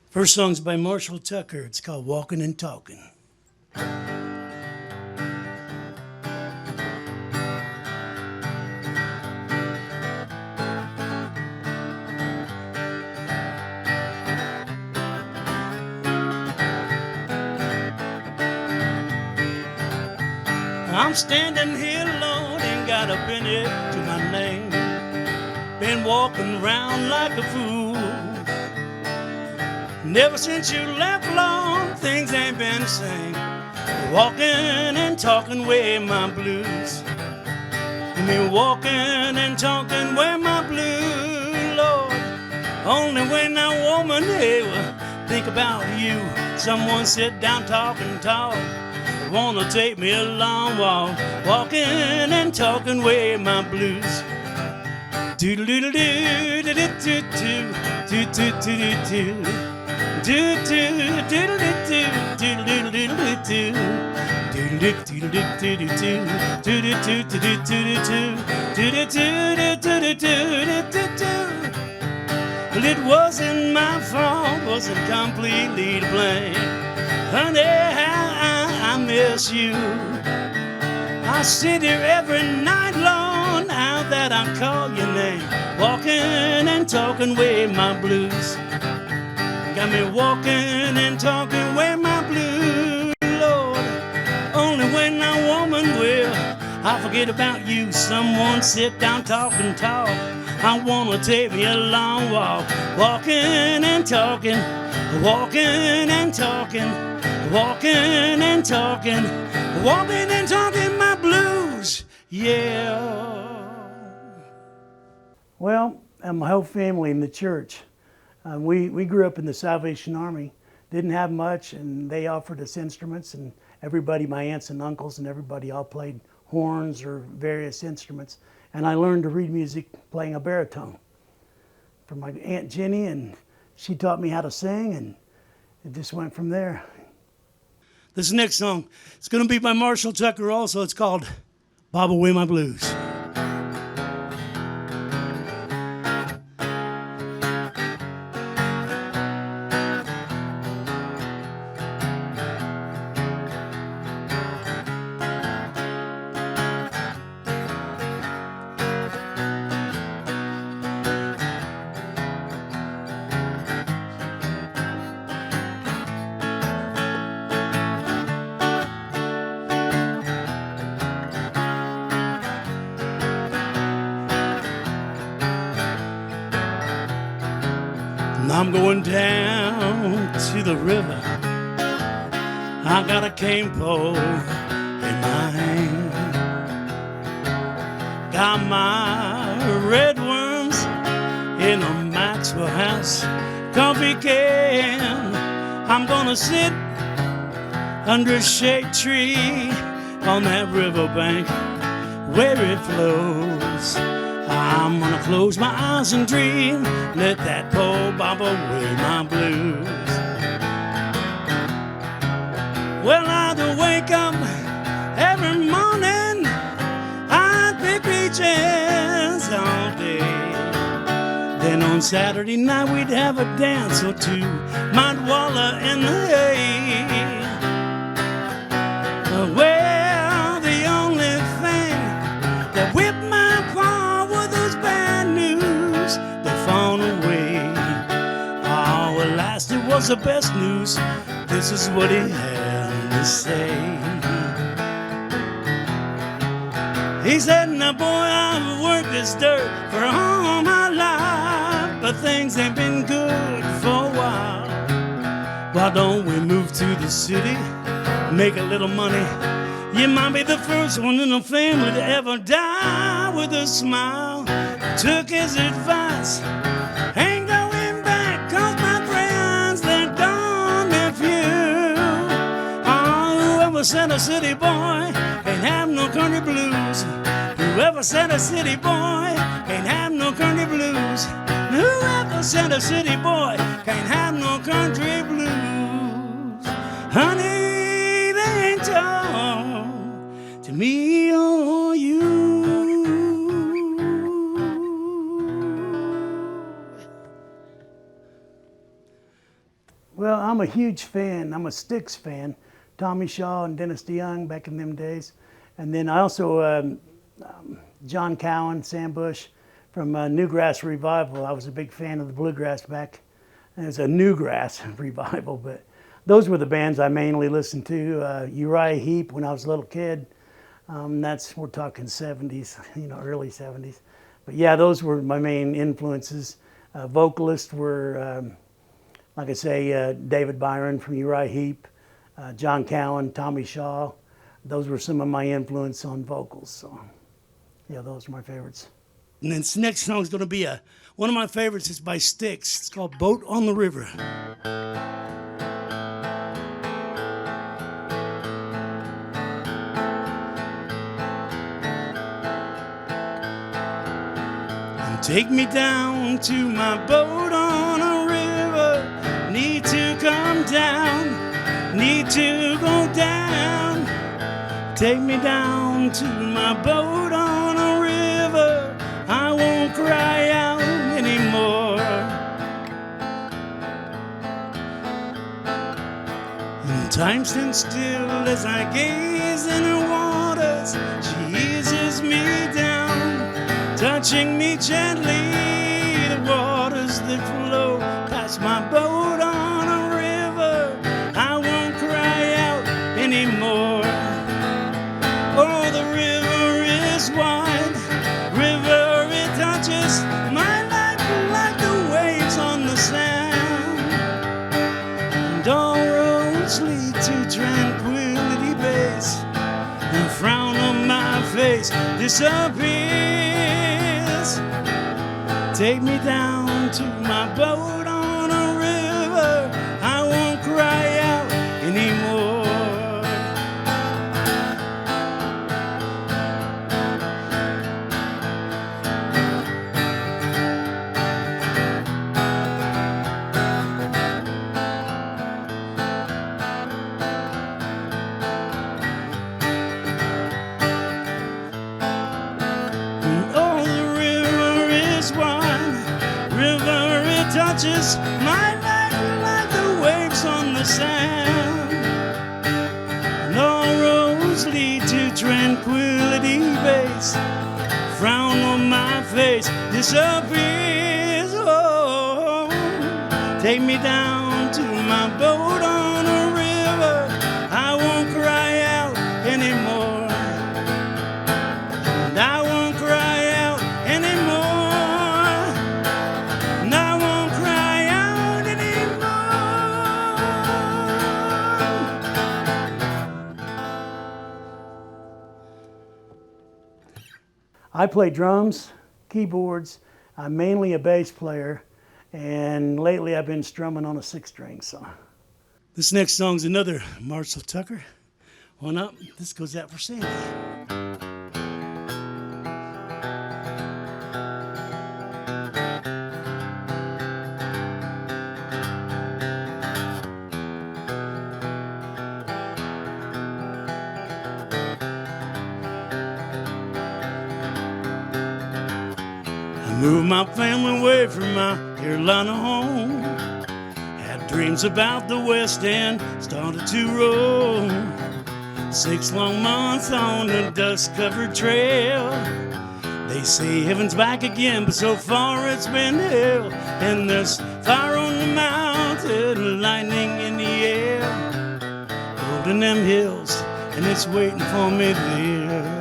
First song's by Marshall Tucker. It's called Walking and Talking. I'm standing here alone, ain't got a penny to my name. Been walking around like a fool. Never since you left alone, things ain't been the same. Walking and talking away my blues. Me walking and talking away my blues, Lord. Only when that woman ever think about you. Someone sit down, talk and talk. Wanna take me a long walk, walking and talking away my blues. Doodle doodle doo doo doo doo doo doo doo doo doo doo doodle doo doodle doodle doodle doo doodle doodle doodle doo doo doo doo doo doo doo doo doo doo. Well, it wasn't my fault, wasn't completely to blame. Honey, I miss you. I sit here every night long now that I call your name, walking and talking away my blues. Got me walking and talking away my blues, Lord. Only when that woman will, I forget about you. Someone sit down, talk and talk. I wanna take me a long walk, walking and talking, walking and talking. Walking and talking, walking and talking my blues, yeah. Well, my whole family in the church, we grew up in the Salvation Army, didn't have much, and they offered us instruments, and everybody, my aunts and uncles and everybody all played horns or various instruments, and I learned to read music playing a baritone from my Aunt Jenny, and she taught me how to sing, and it just went from there. This next song, it's going to be by Marshall Tucker also. It's called Bob Away My Blues. I'm going down to the river. I got a cane pole in my hand. Got my red worms in a Maxwell House coffee can. I'm gonna sit under a shade tree on that riverbank where it flows. I'm gonna close my eyes and dream, let that pole bob away my blues. Well, I'd wake up every morning, I'd pick peaches all day. Then on Saturday night we'd have a dance or two, might wallow in the hay. Well, the only thing that whipped my paw were those bad news that phone away. Oh, at last it was the best news. This is what he had to say. He said, now boy, I've worked this dirt for all my life, but things ain't been good for a while. Why don't we move to the city, make a little money? You might be the first one in the family to ever die with a smile. Took his advice, ain't going back, cause my friends, they're gone and few. Oh, whoever said a city boy can't have no country blues. Whoever said a city boy can't have no country blues. Whoever said a city boy can't have no country blues. Honey, they ain't talk to me or you. Well, I'm a huge fan. I'm a Styx fan. Tommy Shaw and Dennis DeYoung back in them days. And then I also, John Cowan, Sam Bush from Newgrass Revival. I was a big fan of the bluegrass back. And it was a Newgrass Revival, but those were the bands I mainly listened to. Uriah Heep when I was a little kid. We're talking 70s, early 70s. But yeah, those were my main influences. Vocalists were, like I say, David Byron from Uriah Heep, John Cowan, Tommy Shaw. Those were some of my influence on vocals. So yeah, those are my favorites. And this next song is going to be one of my favorites. It's by Styx. It's called Boat on the River. Take me down to my boat on a river. Need to come down, need to go down. Take me down to my boat on a river. I won't cry out anymore. And time stands still as I gaze in her waters. She eases me down, touching me gently. The waters that flow past my boat on a river. I won't cry out anymore. Oh, the river is wide. River, it touches my life like the waves on the sand. And all roads lead to tranquility base. The frown on my face disappears. Take me down to my boat on a river. I won't cry out anymore. Touches my life like the waves on the sand. And all roads lead to tranquility base. Frown on my face disappears. Oh, take me down to my boat on a river. I won't cry out anymore. And I won't cry out anymore. I play drums, keyboards. I'm mainly a bass player, and lately I've been strumming on a 6-string. So this next song's another Marshall Tucker. One up. This goes out for Sandy. Moved my family away from my Carolina home. Had dreams about the West End, started to roam. 6 long months on a dust-covered trail. They say heaven's back again, but so far it's been hell. And there's fire on the mountain, lightning in the air. Holding them hills, and it's waiting for me there.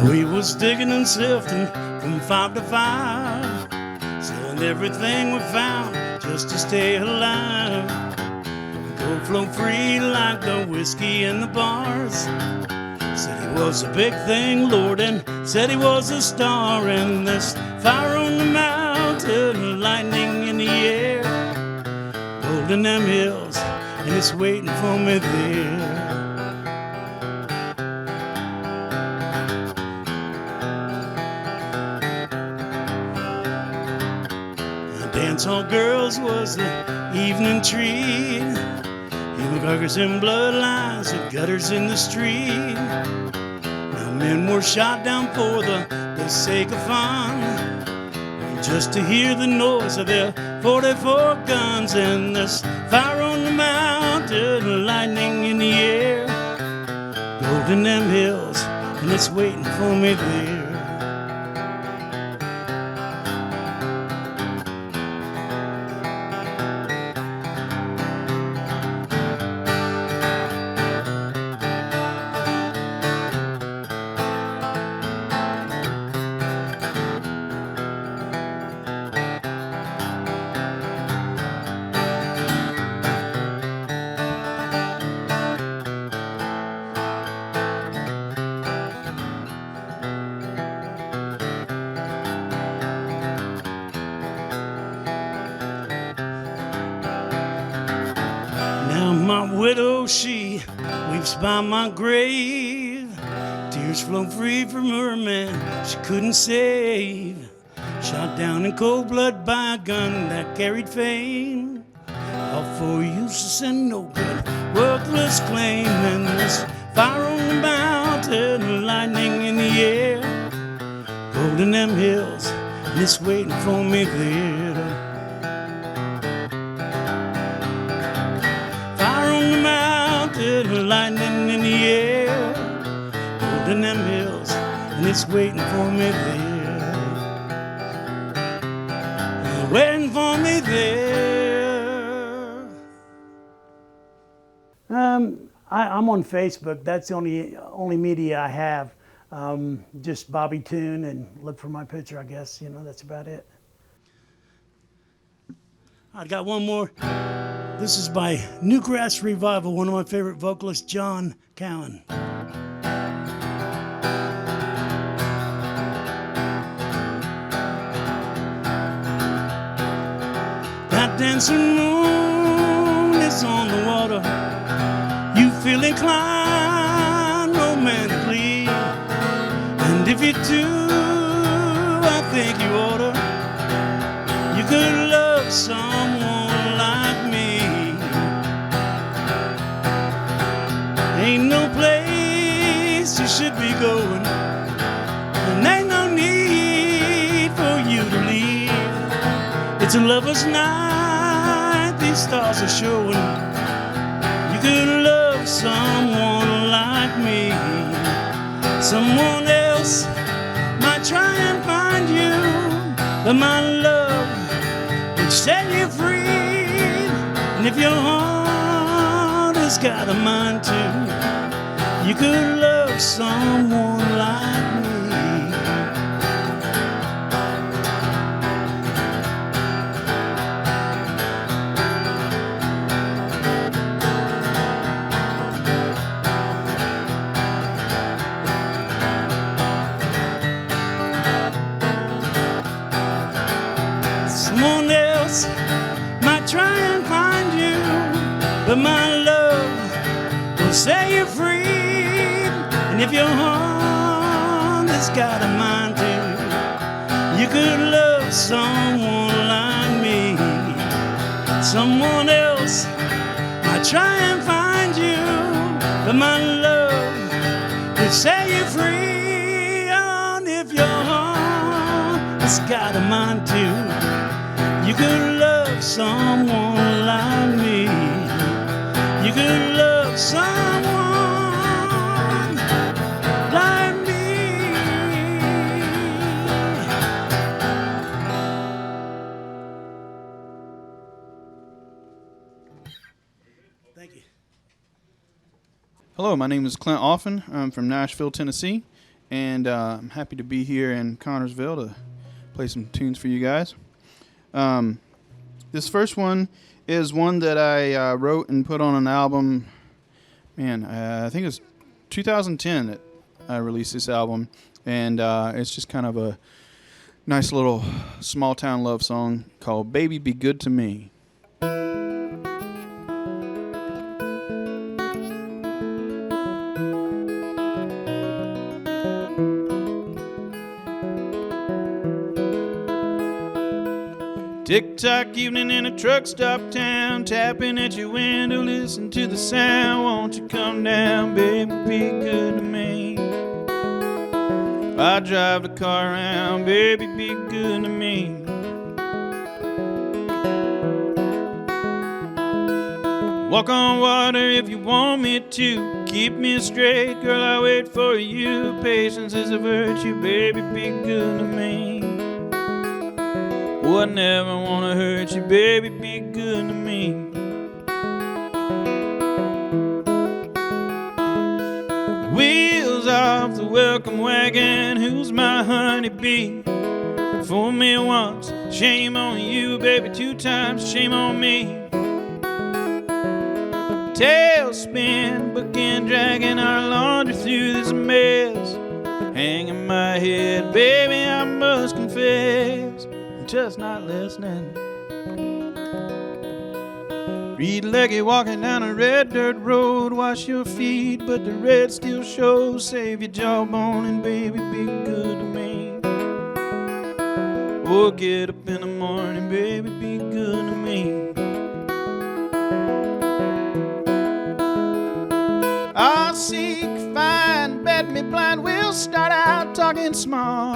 We was digging and sifting from 5 to 5, selling everything we found just to stay alive. Gold flow free like the whiskey in the bars. Said he was a big thing, Lord, and said he was a star. And there's fire on the mountain, lightning in the air, holding them hills, and it's waiting for me there. Dance hall girls was the evening treat. Human carcass and bloodlines and gutters in the street. Now Men were shot down for the sake of fun, just to hear the noise of their 44 guns. And there's fire on the mountain, lightning in the air, gold in them hills, and it's waiting for me there. My widow, she weeps by my grave. Tears flow free from her man she couldn't save. Shot down in cold blood by a gun that carried fame, all for useless and no good, worthless claim. And there's fire on the mountain, lightning in the air, gold in them hills, and it's waiting for me there. Lightning in the air, gold in them hills, and it's waiting for me there. Waiting for me there. I'm on Facebook. That's the only media I have. Just Bobby Toon, and look for my picture, I guess. You know, that's about it. I got one more. This is by Newgrass Revival, one of my favorite vocalists, John Cowan. That dancing moon is on the water. You feel inclined romantically, and if you do, I think you oughta. You could love someone like me. Ain't no place you should be going, and ain't no need for you to leave. It's a lover's night, these stars are showing. You could love someone like me. Someone else might try and find you, but my love would set you free. And if your heart has got a mind to, you could love someone like me. Someone else might try and find you, but my love will set you free. And if your heart has got a mind to, you could love someone like me. Someone else might try and find you, but my love will set you free. And if your heart has got a mind to, you could love someone like me. You could love someone like me. Thank you. Hello, my name is Clint Alphin. I'm from Nashville, Tennessee, and I'm happy to be here in Connorsville to play some tunes for you guys. This first one is one that I wrote and put on an album. Man, I think it was 2010 that I released this album, and it's just kind of a nice little small town love song called Baby Be Good to Me. Tick-tock evening in a truck stop town, tapping at your window, listen to the sound. Won't you come down, baby, be good to me? I drive the car around, baby, be good to me. Walk on water if you want me to. Keep me straight, girl, I wait for you. Patience is a virtue, baby, be good to me. Oh, I never wanna hurt you, baby, be good to me. Wheels off the welcome wagon, who's my honeybee? Fool me once, shame on you, baby, 2 times, shame on me. Tailspin, booking, dragging our laundry through this mess. Hanging my head, baby, I must confess, I'm just not listening. Reed leggy walking down a red dirt road. Wash your feet, but the red still shows. Save your jawbone and baby, be good to me. Oh, get up in the morning, baby, be good to me. I'll seek, find, bet me blind. We'll start out talking small.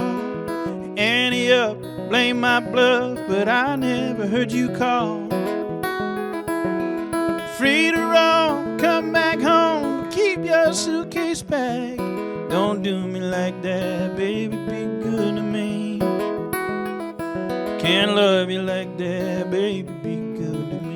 Ante up, blame my bluff, but I never heard you call. Free to roam, come back home, keep your suitcase packed. Don't do me like that, baby, be good to me. Can't love you like that, baby, be good to me.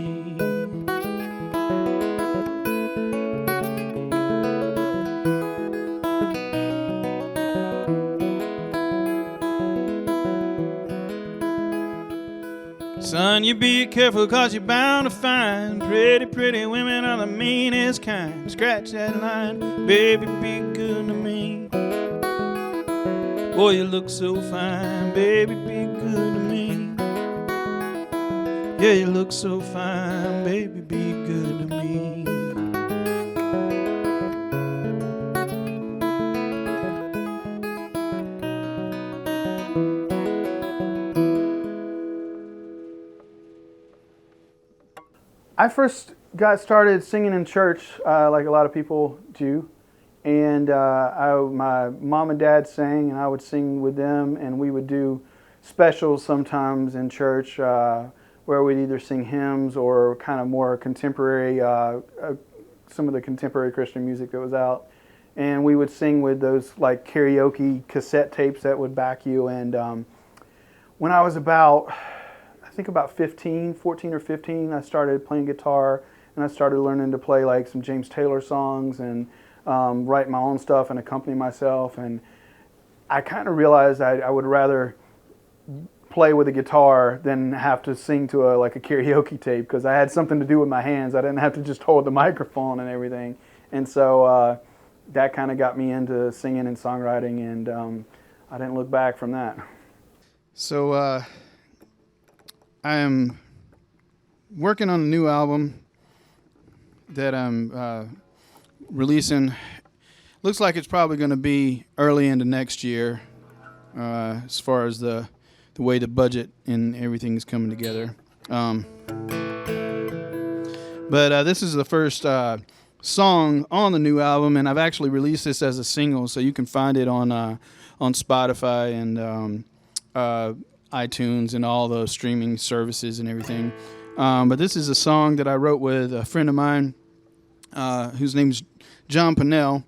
Son, you be careful, cause you're bound to find pretty, pretty women are the meanest kind. Scratch that line, baby, be good to me. Boy, you look so fine, baby, be good to me. Yeah, you look so fine, baby, be good to me. I first got started singing in church like a lot of people do, and my mom and dad sang and I would sing with them, and we would do specials sometimes in church where we'd either sing hymns or kind of more contemporary, some of the contemporary Christian music that was out, and we would sing with those like karaoke cassette tapes that would back you. And when I was about 14 or 15, I started playing guitar, and I started learning to play like some James Taylor songs and write my own stuff and accompany myself. And I kind of realized I would rather play with a guitar than have to sing to a karaoke tape, because I had something to do with my hands. I didn't have to just hold the microphone and everything. And so that kind of got me into singing and songwriting, and I didn't look back from that. So I am working on a new album that I'm releasing. Looks like it's probably going to be early into next year, as far as the way the budget and everything is coming together. But this is the first song on the new album, and I've actually released this as a single, so you can find it on Spotify and iTunes and all the streaming services and everything. But this is a song that I wrote with a friend of mine whose name's John Pinnell,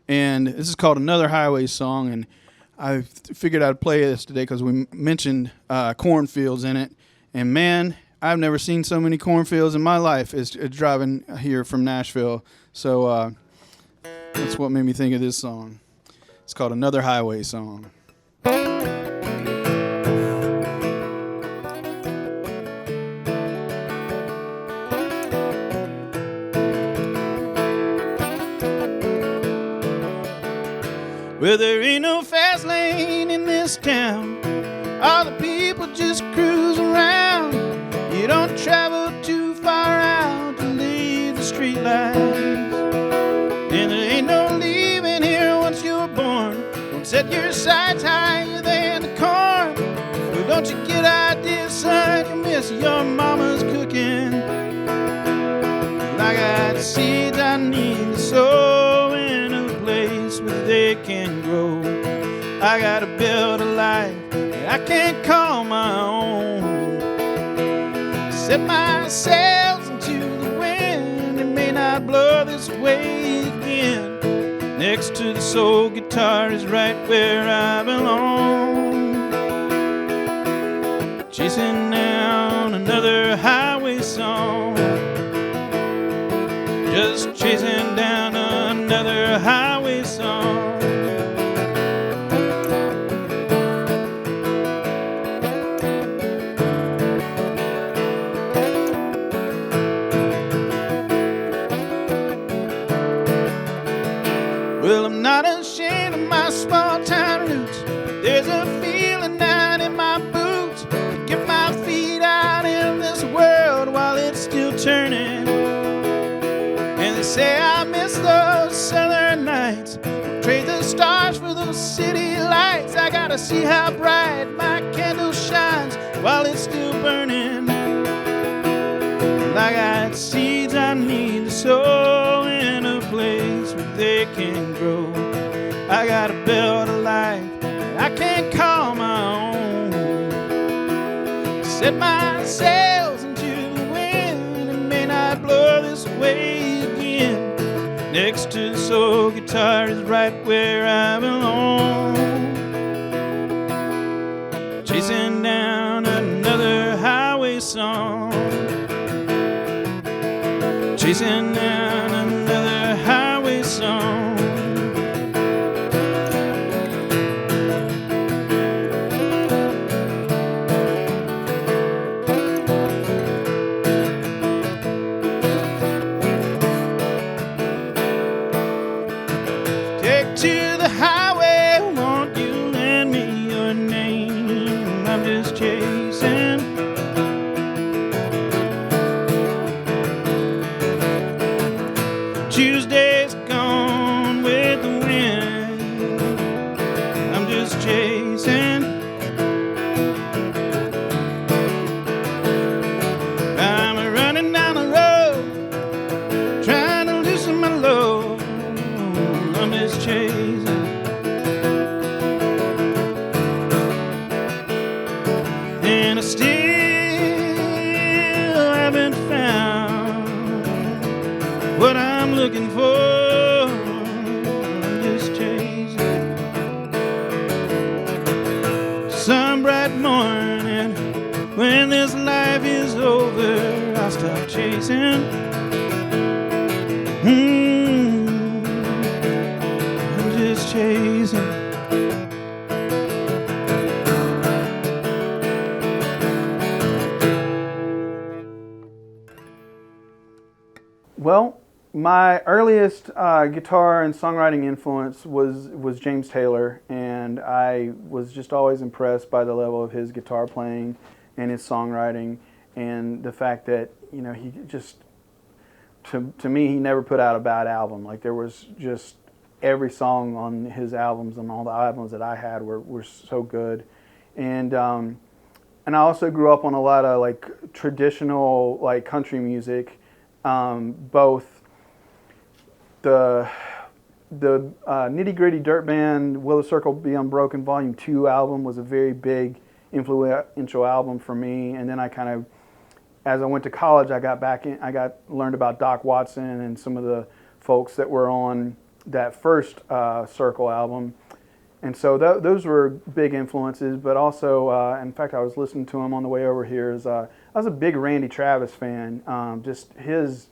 and this is called Another Highway Song. And I figured I'd play this today because we mentioned cornfields in it, and man, I've never seen so many cornfields in my life as driving here from Nashville. So that's what made me think of this song. It's called Another Highway Song. Well, there ain't no fast lane in this town. All the people just cruise around. You don't travel too far out to leave the streetlights. And there ain't no leaving here once you're born. Don't set your sights higher than the corn. Well, don't you get ideas, son, you miss your mama's cooking. Well, I got seeds I need to sow in a place where they can grow. I gotta build a life that I can't call my own. Set my sails into the wind, it may not blow this way again. Next to the soul guitar is right where I belong. Chasing down another highway song. Just chasing down another highway song. Well, I'm not ashamed of my small town roots. There's a feeling down in my boots to get my feet out in this world while it's still turning. And they say I miss those southern nights. Trade the stars for those city lights. I gotta see how bright my candle shines while it's still burning. And I got seeds I need to sow in a place where they can grow. I gotta build a life I can't call my own. Set my sails into the wind, it may not blow this way again. Next to the soul guitar is right where I belong. Chasing down another highway song. Chasing down another highway song. Take to the highway, won't you lend me your name? I'm just chasing. Tuesday's gone with the wind. I'm just chasing. I'm running down the road, trying to loosen my load. I'm just chasing. And I still haven't found what I'm looking for. I'm just chasing. Some bright morning, when this life is over, I'll stop chasing. I'm just chasing. Well, my earliest guitar and songwriting influence was James Taylor, and I was just always impressed by the level of his guitar playing and his songwriting, and the fact that, you know, he just, to me, he never put out a bad album. Like, there was just every song on his albums and all the albums that I had were so good, and I also grew up on a lot of like traditional like country music. Both the Nitty Gritty Dirt Band Will the Circle Be Unbroken Volume 2 album was a very big influential album for me, and then I kind of, as I went to college, I learned about Doc Watson and some of the folks that were on that first Circle album, and so those were big influences. But also, in fact, I was listening to him on the way over here. I was a big Randy Travis fan. Just his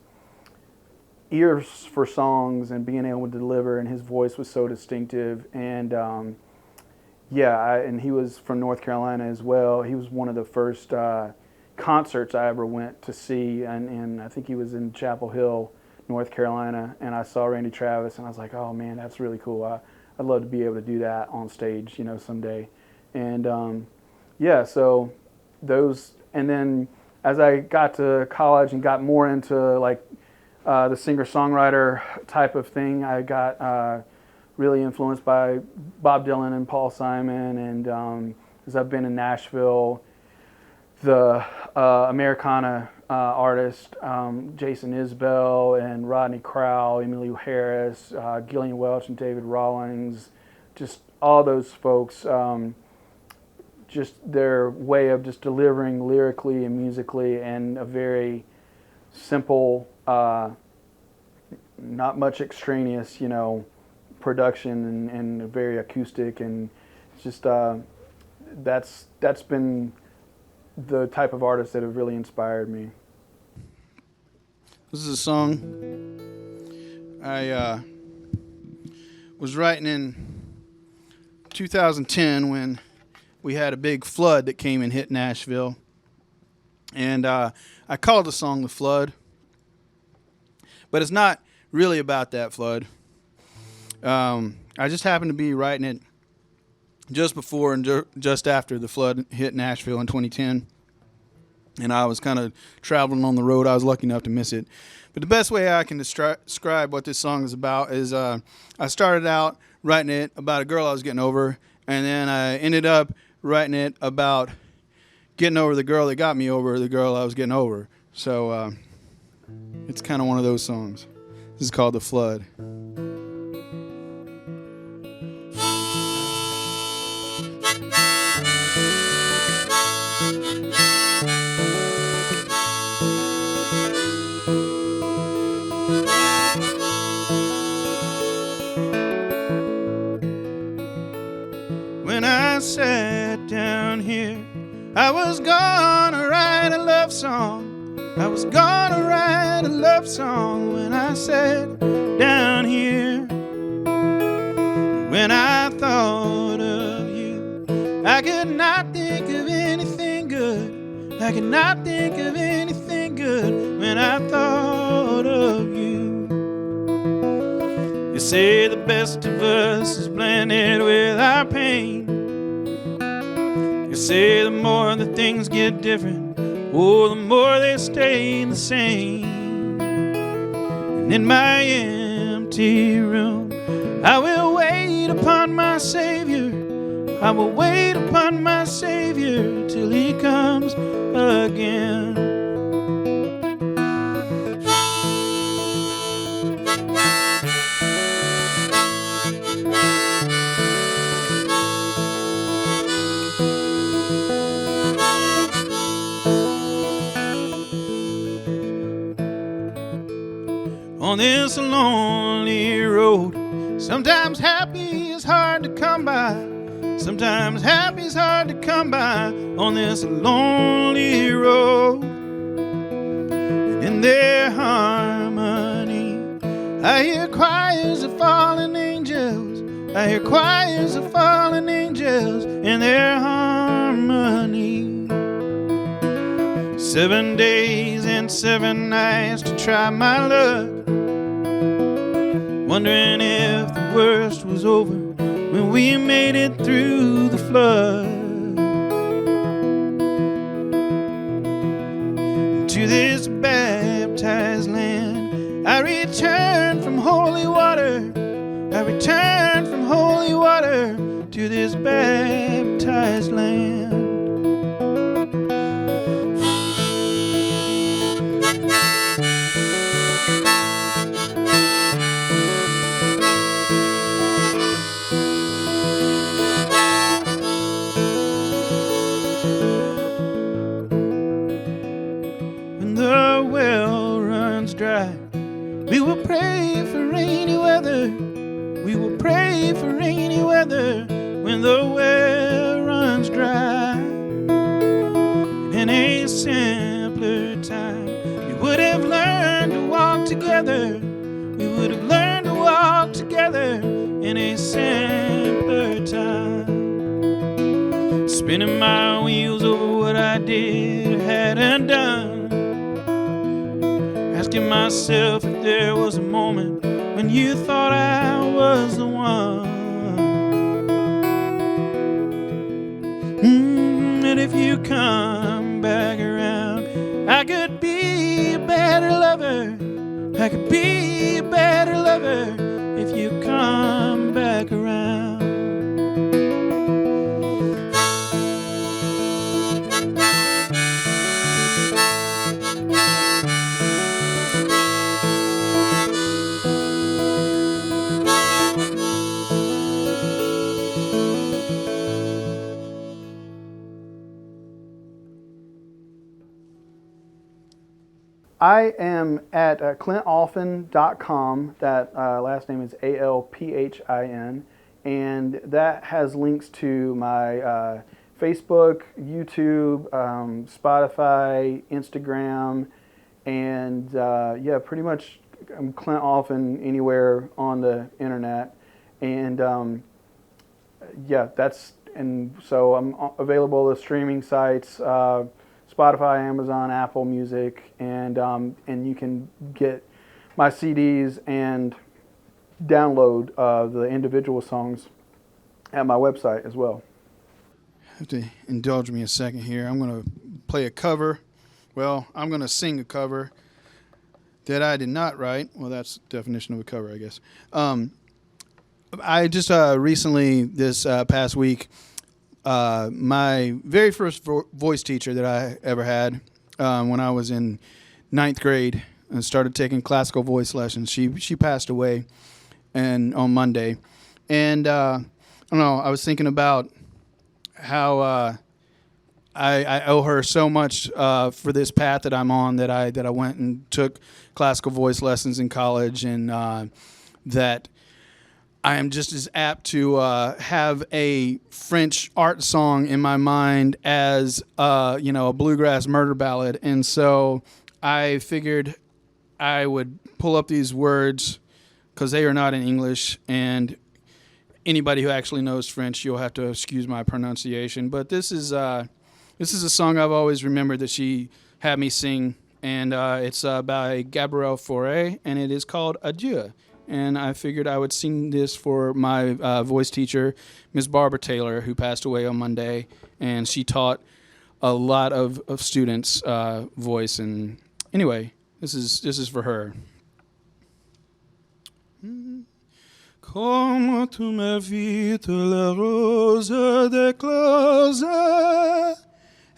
ears for songs and being able to deliver, and his voice was so distinctive. And and he was from North Carolina as well. He was one of the first concerts I ever went to see, and I think he was in Chapel Hill, North Carolina, and I saw Randy Travis, and I was like, oh man, that's really cool. I'd love to be able to do that on stage, you know, someday. And so those, and then as I got to college and got more into like the singer-songwriter type of thing, I got really influenced by Bob Dylan and Paul Simon, and as I've been in Nashville, the Americana artists, Jason Isbell and Rodney Crowell, Emmylou Harris, Gillian Welch and David Rawlings, just all those folks, just their way of just delivering lyrically and musically, and a very simple, not much extraneous, production, and very acoustic, and it's just that's been the type of artists that have really inspired me. This is a song I was writing in 2010 when we had a big flood that came and hit Nashville. And I called the song The Flood. But it's not really about that flood. I just happened to be writing it just before and just after the flood hit Nashville in 2010. And I was kind of traveling on the road. I was lucky enough to miss it. But the best way I can describe what this song is about is I started out writing it about a girl I was getting over, and then I ended up writing it about getting over the girl that got me over the girl I was getting over. So it's kind of one of those songs. This is called The Flood. When I sat down here, I was gonna write a love song. I was gonna write a love song when I sat down here. When I thought of you, I could not think of anything good. I could not think of anything good when I thought of you. You say the best of us is blended with our pain. You say the more that things get different, oh, the more they stay the same. And in my empty room, I will wait upon my Savior. I will wait upon my Savior till He comes again. On this lonely road, sometimes happy is hard to come by. Sometimes happy is hard to come by on this lonely road. And in their harmony, I hear choirs of fallen angels. I hear choirs of fallen angels in their harmony. 7 days and 7 nights to try my luck, wondering if the worst was over when we made it through the flood. To this baptized land I returned from holy water. I returned from holy water to this baptized land. We will pray for rainy weather. We will pray for rainy weather when the well runs dry. In a simpler time, we would have learned to walk together. We would have learned to walk together in a simpler time. Spinning my wheels over what I did or hadn't done. Asking myself if there was a moment when you thought I was the one. And if you come back around, I could be a better lover. I could be a better lover if you come back around. I am at ClintAlphin.com. That last name is Alphin, and that has links to my Facebook, YouTube, Spotify, Instagram, and yeah, pretty much I'm Clint Alphin anywhere on the internet. And yeah, and so I'm available to streaming sites, Spotify, Amazon, Apple Music, and you can get my CDs and download the individual songs at my website as well. Have to indulge me a second here. I'm going to play a cover. Well, I'm going to sing a cover that I did not write. Well, that's the definition of a cover, I guess. I just recently, this past week, my very first voice teacher that I ever had when I was in 9th grade and started taking classical voice lessons, she passed away on Monday. And I don't know, I was thinking about how I owe her so much for this path that I'm on, that I went and took classical voice lessons in college, and that I am just as apt to have a French art song in my mind as a bluegrass murder ballad. And so I figured I would pull up these words because they are not in English, and anybody who actually knows French, you'll have to excuse my pronunciation. But this is a song I've always remembered that she had me sing, and it's by Gabrielle Fauré, and it is called Adieu. And I figured I would sing this for my voice teacher, Miss Barbara Taylor, who passed away on Monday, and she taught a lot of students voice. And anyway, this is for her. Comme tu m'invites les roses d'éclose,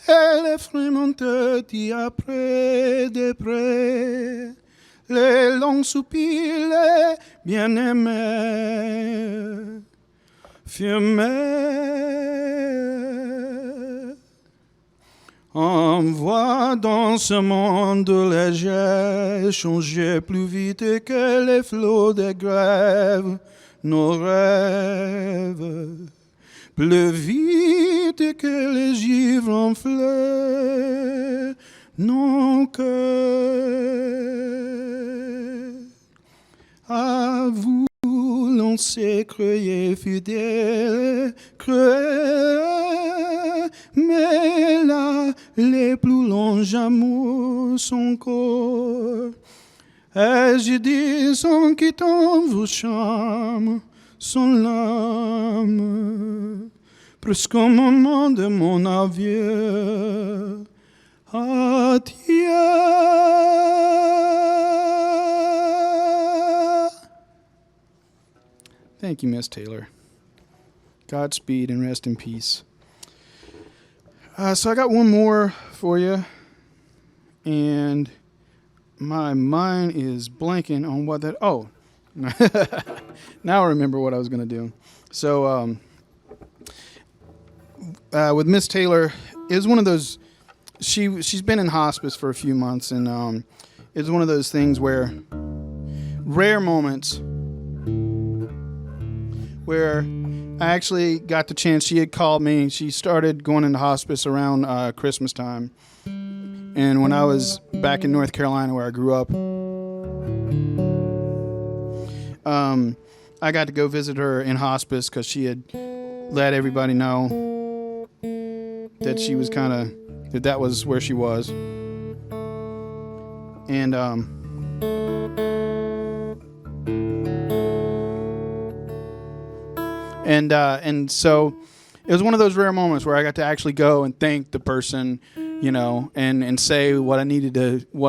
et les fruits montent après des prés, les longs soupirs, les bien-aimés, fumés. Envoie dans ce monde léger changer plus vite que les flots des grèves nos rêves, plus vite que les givres enflés nos cœurs. À vous l'on s'est créé fidèle, cruel, mais là les plus longs amours sont corps. Et je dis en quittant vos charmes, son l'âme, presqu'au moment de mon adieu. Adieu. Thank you, Miss Taylor. Godspeed and rest in peace. So I got one more for you, and my mind is blanking on what that. Oh, now I remember what I was going to do. So with Miss Taylor, it was one of those. She's been in hospice for a few months, and it's one of those things where rare moments where I actually got the chance. She had called me. She started going into hospice around Christmas time. And when I was back in North Carolina where I grew up, I got to go visit her in hospice because she had let everybody know that she was that was where she was. And and so it was one of those rare moments where I got to actually go and thank the person, and say what I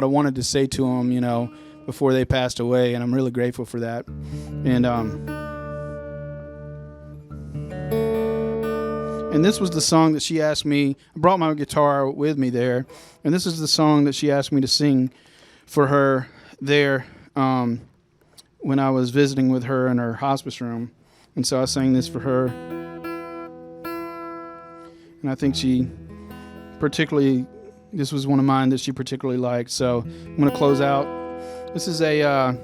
wanted to say to them, before they passed away. And I'm really grateful for that. And this was the song that she asked me. I brought my guitar with me there, and this is the song that she asked me to sing for her there when I was visiting with her in her hospice room. And so I sang this for her. And I think she particularly this was one of mine that she particularly liked. So I'm going to close out. This is a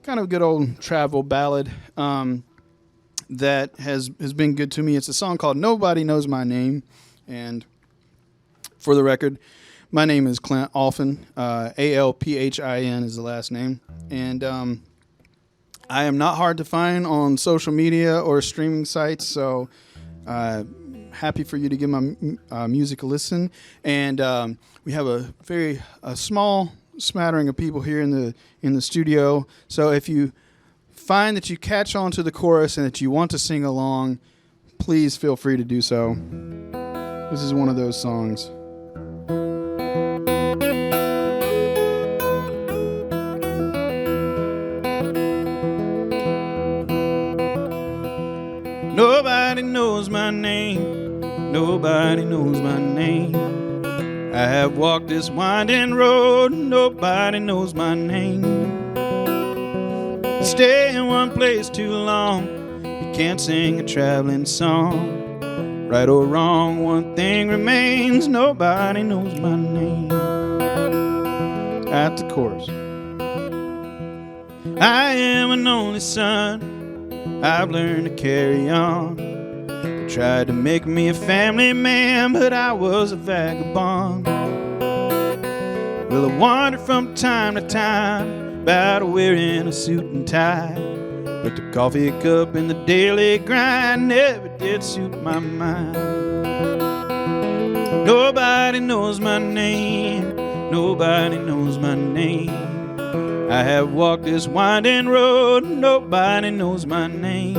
kind of good old travel ballad that has been good to me. It's a song called Nobody Knows My Name. And for the record, my name is Clint Alphin. Alphin is the last name. And I am not hard to find on social media or streaming sites, so happy for you to give my music a listen. And we have a very small smattering of people here in the studio. So if you find that you catch on to the chorus and that you want to sing along, please feel free to do so. This is one of those songs. Nobody knows my name. Nobody knows my name. I have walked this winding road. Nobody knows my name. You stay in one place too long. You can't sing a traveling song. Right or wrong, one thing remains. Nobody knows my name. At the chorus. I am an only son. I've learned to carry on. They tried to make me a family man, but I was a vagabond. Well, I wandered from time to time about wearing a suit and tie, but the coffee cup and the daily grind never did suit my mind. Nobody knows my name. Nobody knows my name. I have walked this winding road, nobody knows my name.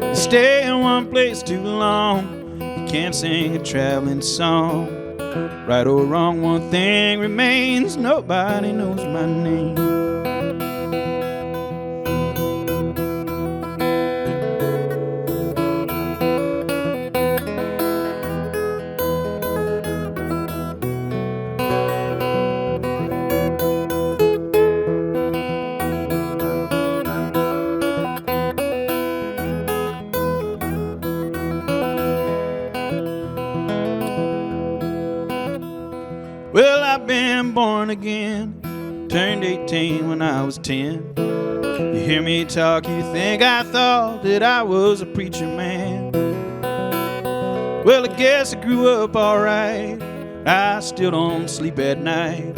You stay in one place too long, you can't sing a traveling song. Right or wrong, one thing remains, nobody knows my name. Well, I've been born again, turned 18 when I was 10. You hear me talk, you think I thought that I was a preacher man. Well, I guess I grew up alright, I still don't sleep at night.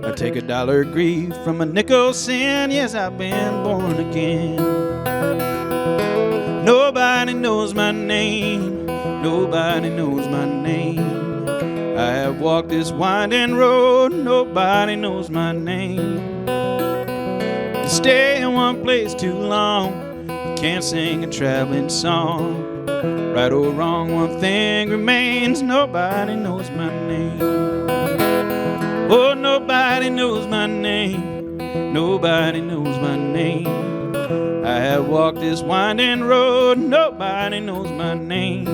I take $1 grief from a nickel sin, yes, I've been born again. Nobody knows my name, nobody knows my name. I have walked this winding road, nobody knows my name. You stay in one place too long, you can't sing a traveling song. Right or wrong, one thing remains, nobody knows my name. Oh, nobody knows my name, nobody knows my name. I have walked this winding road, nobody knows my name.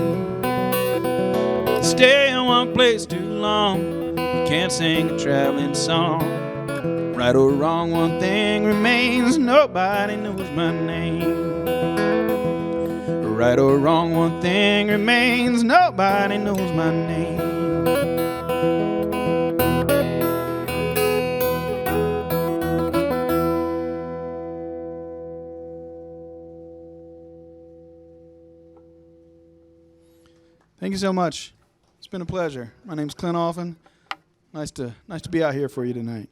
Stay in one place too long, you can't sing a traveling song. Right or wrong, one thing remains, nobody knows my name. Right or wrong, one thing remains, nobody knows my name. Thank you so much. It's been a pleasure. My name's Clint Alphin. Nice to be out here for you tonight.